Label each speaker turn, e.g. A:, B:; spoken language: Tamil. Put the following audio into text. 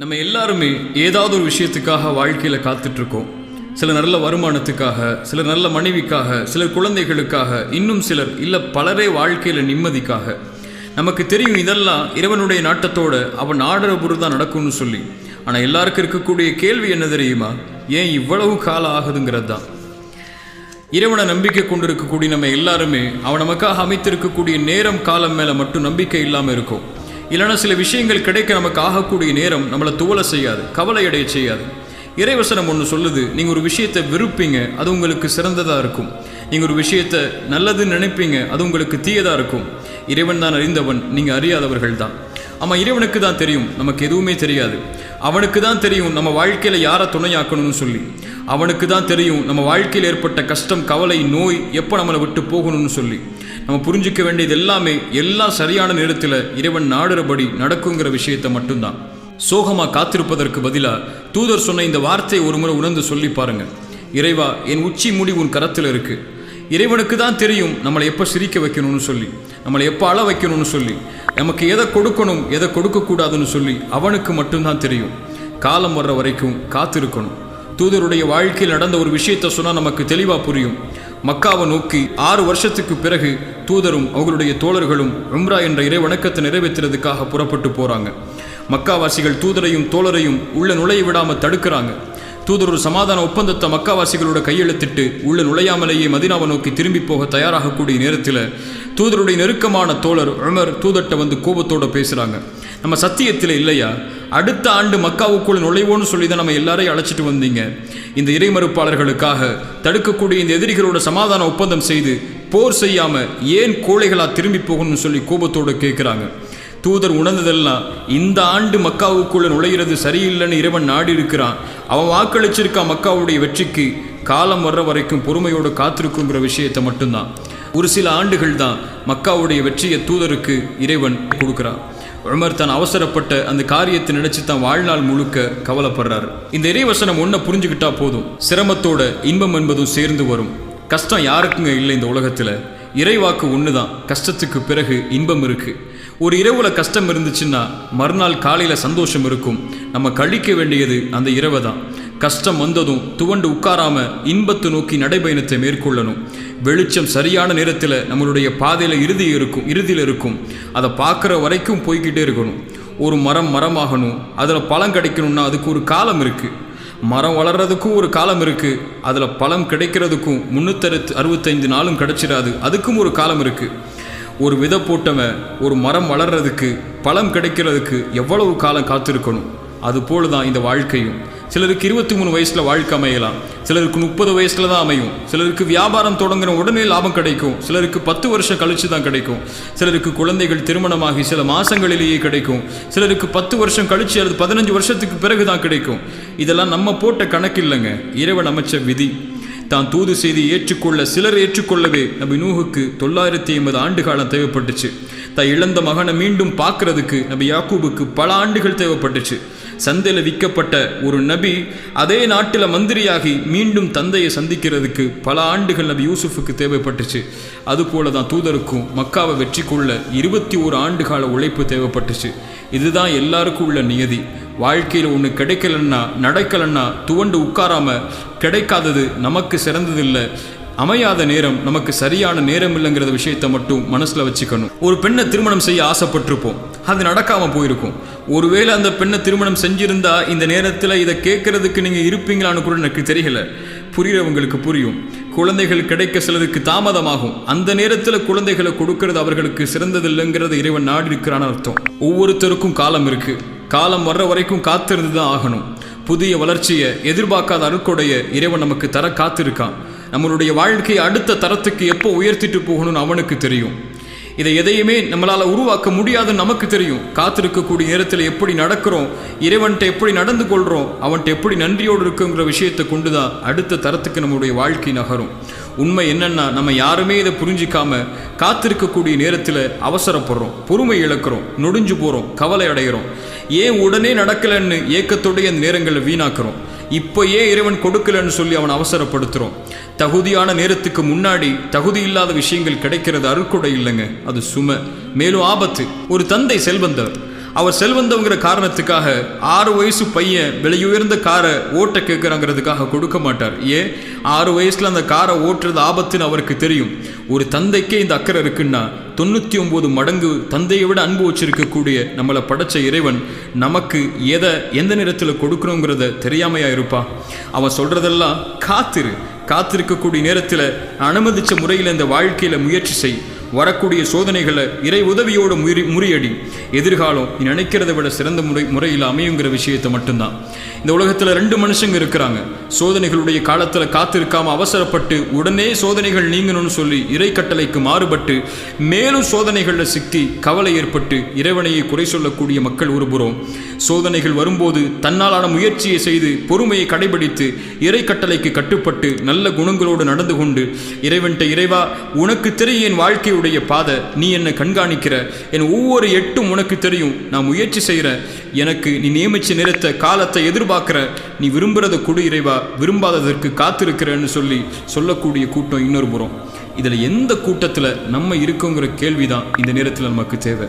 A: நம்ம எல்லாருமே ஏதாவது ஒரு விஷயத்துக்காக வாழ்க்கையில் காத்துட்ருக்கோம். சிலர் நல்ல வருமானத்துக்காக, சிலர் நல்ல மனைவிக்காக, சிலர் குழந்தைகளுக்காக, இன்னும் சிலர் இல்லை பலரே வாழ்க்கையில் நிம்மதிக்காக. நமக்கு தெரியும் இதெல்லாம் இறைவனுடைய நாட்டத்தோடு அவன் ஆடுற பொருள் தான் நடக்கும்னு சொல்லி. ஆனால் எல்லாருக்கும் இருக்கக்கூடிய கேள்வி என்ன தெரியுமா? ஏன் இவ்வளவு காலம் ஆகுதுங்கிறது தான். இறைவனை நம்பிக்கை கொண்டு இருக்கக்கூடிய நம்ம எல்லாருமே அவன் நமக்காக அமைத்திருக்கக்கூடிய நேரம் காலம் மேலே மட்டும் நம்பிக்கை இல்லாமல் இருக்கும். இல்லைனா சில விஷயங்கள் கிடைக்க நமக்கு ஆகக்கூடிய நேரம் நம்மளை துவலை செய்யாது, கவலை அடைய செய்யாது. இறைவசனம் ஒன்று சொல்லுது, நீங்கள் ஒரு விஷயத்தை விருப்பீங்க, அது உங்களுக்கு சிறந்ததாக இருக்கும். நீங்கள் ஒரு விஷயத்தை நல்லதுன்னு நினைப்பீங்க, அது உங்களுக்கு தீயதாக இருக்கும். இறைவன் தான் அறிந்தவன், நீங்கள் அறியாதவர்கள் தான். ஆமாம், இறைவனுக்கு தான் தெரியும், நமக்கு எதுவுமே தெரியாது. அவனுக்கு தான் தெரியும் நம்ம வாழ்க்கையில் யாரை துணையாக்கணும்னு சொல்லி. அவனுக்கு தான் தெரியும் நம்ம வாழ்க்கையில் ஏற்பட்ட கஷ்டம், கவலை, நோய் எப்போ நம்மளை விட்டு போகணும்னு சொல்லி. நம்ம புரிஞ்சிக்க வேண்டியது எல்லாமே எல்லாம் சரியான நேரத்தில் இறைவன் நாடுறபடி நடக்குங்கிற விஷயத்தை மட்டும்தான். சோகமாக காத்திருப்பதற்கு பதிலாக தூதர் சொன்ன இந்த வார்த்தையை ஒரு முறை உணர்ந்து சொல்லி பாருங்க. இறைவா, என் உச்சி முடி உன் கரத்தில் இருக்கு. இறைவனுக்கு தான் தெரியும் நம்மளை எப்போ சிரிக்க வைக்கணும்னு சொல்லி, நம்மளை எப்போ அழ வைக்கணும்னு சொல்லி, நமக்கு எதை கொடுக்கணும் எதை கொடுக்கக்கூடாதுன்னு சொல்லி அவனுக்கு மட்டும்தான் தெரியும். காலம் வர்ற வரைக்கும் காத்திருக்கணும். தூதருடைய வாழ்க்கையில் நடந்த ஒரு விஷயத்தை சொன்னால் நமக்கு தெளிவாக புரியும். மக்காவை நோக்கி 6 வருஷத்துக்கு பிறகு தூதரும் அவர்களுடைய தோழர்களும் உம்ரா என்ற இறை வணக்கத்தை நிறைவேற்றுறதுக்காக புறப்பட்டு போகிறாங்க. மக்காவாசிகள் தூதரையும் தோழரையும் உள்ள நுழைய விடாமல் தடுக்கிறாங்க. தூதர் ஒரு சமாதான ஒப்பந்தத்தை மக்காவாசிகளோட கையெழுத்திட்டு உள்ள நுழையாமலேயே மதீனாவை நோக்கி திரும்பி போக தயாராகக்கூடிய நேரத்தில் தூதருடைய நெருக்கமான தோழர் உமர் தூதர்கிட்ட வந்து கோபத்தோடு பேசுகிறாங்க. நம்ம சத்தியத்தில் இல்லையா? அடுத்த ஆண்டு மக்காவுக்குள்ள நுழைவோன்னு சொல்லி தான் நம்ம எல்லாரையும் அழைச்சிட்டு வந்தீங்க. இந்த இறைமறுப்பாளர்களுக்காக தடுக்கக்கூடிய இந்த எதிரிகளோட சமாதான ஒப்பந்தம் செய்து போர் செய்யாமல் ஏன் கோழைகளாக திரும்பி போகணும்னு சொல்லி கோபத்தோடு கேட்குறாங்க. தூதர் உணர்ந்ததெல்லாம் இந்த ஆண்டு மக்காவுக்குள்ள நுழைகிறது சரியில்லைன்னு இறைவன் நாடி இருக்கிறான். அவன் வாக்களிச்சிருக்கான் மக்காவுடைய வெற்றிக்கு. காலம் வர்ற வரைக்கும் பொறுமையோடு காத்திருக்குங்கிற விஷயத்தை மட்டும்தான். ஒரு சில ஆண்டுகள் தான் மக்காவுடைய வெற்றியை தூதருக்கு இறைவன் கொடுக்குறான். உமர் தான் அவசரப்பட்ட அந்த காரியத்தை நினைச்சு தான் வாழ்நாள் முழுக்க கவலைப்படுறாரு. இந்த இறைவசனம் ஒன்றை புரிஞ்சுக்கிட்டா போதும், சிரமத்தோட இன்பம் என்பதும் சேர்ந்து வரும். கஷ்டம் யாருக்குங்க இல்லை இந்த உலகத்தில்? இறைவாக்கு ஒன்று தான், கஷ்டத்துக்கு பிறகு இன்பம் இருக்கு. ஒரு இரவுல கஷ்டம் இருந்துச்சுன்னா மறுநாள் காலையில் சந்தோஷம் இருக்கும். நம்ம கழிக்க வேண்டியது அந்த இரவை தான். கஷ்டம் வந்ததும் துவண்டு உட்காராம இன்பத்தை நோக்கி நடைபயணத்தை மேற்கொள்ளணும். வெளிச்சம் சரியான நேரத்தில் நம்மளுடைய பாதையில் இறுதியில் இருக்கும். அதை பார்க்குற வரைக்கும் போய்கிட்டே இருக்கணும். ஒரு மரம் மரமாகணும், அதில் பழம் கிடைக்கணும்னா அதுக்கு ஒரு காலம் இருக்குது. மரம் வளர்கிறதுக்கும் ஒரு காலம் இருக்குது. அதில் பழம் கிடைக்கிறதுக்கும் 365 நாளும் கிடைச்சிடாது, அதுக்கும் ஒரு காலம் இருக்குது. ஒரு விதை போட்டவன் ஒரு மரம் வளர்றதுக்கு, பழம் கிடைக்கிறதுக்கு எவ்வளவு காலம் காத்திருக்கணும். அதுபோல தான் இந்த வாழ்க்கையும். சிலருக்கு 23 வயசில் வாழ்க்கை அமையலாம், சிலருக்கு 30 வயசில் தான் அமையும். சிலருக்கு வியாபாரம் தொடங்குற உடனே லாபம் கிடைக்கும், சிலருக்கு 10 வருஷம் கழித்து தான் கிடைக்கும். சிலருக்கு குழந்தைகள் திருமணமாகி சில மாதங்களிலேயே கிடைக்கும், சிலருக்கு 10 வருஷம் கழித்து அல்லது 15 வருஷத்துக்கு பிறகு தான் கிடைக்கும். இதெல்லாம் நம்ம போட்ட கணக்கு இல்லைங்க, இறைவன் அமைச்ச விதி. தான் தூது செய்தி ஏற்றுக்கொள்ள சிலர் ஏற்றுக்கொள்ளவே நபி நூஹுக்கு 950 ஆண்டு காலம் தேவைப்பட்டுச்சு. தான் இழந்த மகனை மீண்டும் பார்க்கறதுக்கு நபி யாக்கூபுக்கு பல ஆண்டுகள் தேவைப்பட்டுச்சு. சந்தையில் விற்கப்பட்ட ஒரு நபி அதே நாட்டில் மந்திரியாகி மீண்டும் தந்தையை சந்திக்கிறதுக்கு பல ஆண்டுகள் நபி யூசுஃபுக்கு தேவைப்பட்டுச்சு. அதுபோல தான் தூதருக்கும் மக்காவை வெற்றி கொள்ள 21 ஆண்டு கால உழைப்பு தேவைப்பட்டுச்சு. இதுதான் எல்லாருக்கும் உள்ள நியதி. வாழ்க்கையில் ஒன்று கிடைக்கலன்னா நடக்கலன்னா துவண்டு உட்காராம கிடைக்காதது நமக்கு சிறந்ததில்லை, அமையாத நேரம் நமக்கு சரியான நேரம் இல்லைங்கிற விஷயத்தை மட்டும் மனசில் வச்சுக்கணும். ஒரு பெண்ணை திருமணம் செய்ய ஆசைப்பட்டிருப்போம், அது நடக்காமல் போயிருக்கும். ஒருவேளை அந்த பெண்ணை திருமணம் செஞ்சிருந்தா இந்த நேரத்தில் இதை கேட்கறதுக்கு நீங்கள் இருப்பீங்களான்னு கூட எனக்கு தெரியல. புரிகிறவங்களுக்கு புரியும். குழந்தைகள் கிடைக்க சிலருக்கு தாமதமாகும். அந்த நேரத்தில் குழந்தைகளை கொடுக்கறது அவர்களுக்கு சிறந்ததில்லைங்கிறது இறைவன் நாடி இருக்கிறான்னு அர்த்தம். ஒவ்வொருத்தருக்கும் காலம் இருக்குது. காலம் வர்ற வரைக்கும் காத்திருந்து தான் ஆகணும். புதிய வளர்ச்சியை, எதிர்பார்க்காத அருட்கொடைய இறைவன் நமக்கு தர காத்திருக்கான். நம்மளுடைய வாழ்க்கையை அடுத்த தரத்துக்கு எப்போ உயர்த்திட்டு போகணும்னு அவனுக்கு தெரியும். இதை எதையுமே நம்மளால் உருவாக்க முடியாதுன்னு நமக்கு தெரியும். காத்திருக்கக்கூடிய நேரத்தில் எப்படி நடக்கிறோம், இறைவன்கிட்ட எப்படி நடந்து கொள்கிறோம், அவன்கிட்ட எப்படி நன்றியோடு இருக்குங்கிற விஷயத்தை கொண்டு தான் அடுத்த தரத்துக்கு நம்மளுடைய வாழ்க்கை நகரும். உண்மை என்னன்னா, நம்ம யாருமே இதை புரிஞ்சிக்காம காத்திருக்கக்கூடிய நேரத்தில் அவசரப்படுறோம், பொறுமை இழக்கிறோம், நொடிஞ்சு போகிறோம், கவலை அடைகிறோம். ஏன் உடனே நடக்கலைன்னு ஏக்கத்தோடைய அந்த நேரங்களை வீணாக்கிறோம். இப்போ ஏன் இறைவன் கொடுக்கலன்னு சொல்லி அவனை அவசரப்படுத்துகிறோம். தகுதியான நேரத்துக்கு முன்னாடி தகுதி இல்லாத விஷயங்கள் கிடைக்கிறது அருட்கொடை இல்லைங்க, அது சுமை, மேலும் ஆபத்து. ஒரு தந்தை செல்வந்தர், அவர் செல்வந்தவங்கிற காரணத்துக்காக 6 வயசு பையன் விலையுயர்ந்த காரை ஓட்ட கேட்குறாங்கிறதுக்காக கொடுக்க மாட்டார். ஏன்? 6 வயசுல அந்த காரை ஓட்டுறது ஆபத்துன்னு அவருக்கு தெரியும். ஒரு தந்தைக்கே இந்த அக்கறை இருக்குன்னா 99 மடங்கு தந்தையை விட அன்பு வச்சிருக்கக்கூடிய நம்மளை படைச்ச இறைவன் நமக்கு எந்த நேரத்தில் கொடுக்கணுங்கிறத தெரியாமையா இருப்பா? அவன் சொல்றதெல்லாம் காத்திருக்கக்கூடிய நேரத்தில் அனுமதிச்ச முறையில் இந்த வாழ்க்கையில் முயற்சி செய். வரக்கூடிய சோதனைகளை இறை உதவியோடு முறியடி. எதிர்காலம் நீ நினைக்கிறத விட சிறந்த முறையில் அமையுங்கிற விஷயத்தை மட்டும்தான். இந்த உலகத்தில் 2 மனுஷங்க இருக்கிறாங்க. சோதனைகளுடைய காலத்தில் காத்திருக்காம அவசரப்பட்டு உடனே சோதனைகள் நீங்கணும்னு சொல்லி இறை கட்டளைக்கு மாறுபட்டு மேலும் சோதனைகளில் சிக்கி கவலை ஏற்பட்டு இறைவனையை குறை சொல்லக்கூடிய மக்கள் ஒருபுறம், சோதனைகள் வரும்போது தன்னாலான முயற்சியை செய்து பொறுமையை கடைபிடித்து இறை கட்டளைக்கு கட்டுப்பட்டு நல்ல குணங்களோடு நடந்து கொண்டு இறைவன்ட்ட, இறைவா உனக்கு தெரியும் என் வாழ்க்கையுடைய பாதை, நீ என்னை கண்காணிக்கிற, என் ஒவ்வொரு எட்டும் உனக்கு தெரியும், நான் முயற்சி செய்கிறேன், எனக்கு நீ நியமிச்ச நேரத்தை காலத்தை எதிர்பார்க்கிற, நீ விரும்புறத கொடு இறைவா, விரும்பாததற்கு காத்திருக்கிறேன்னு சொல்லக்கூடிய கூட்டம் இன்னொரு புறம். இதில் எந்த கூட்டத்தில் நம்ம இருக்கோங்கிற கேள்விதான் இந்த நேரத்தில் நமக்கு தேவை.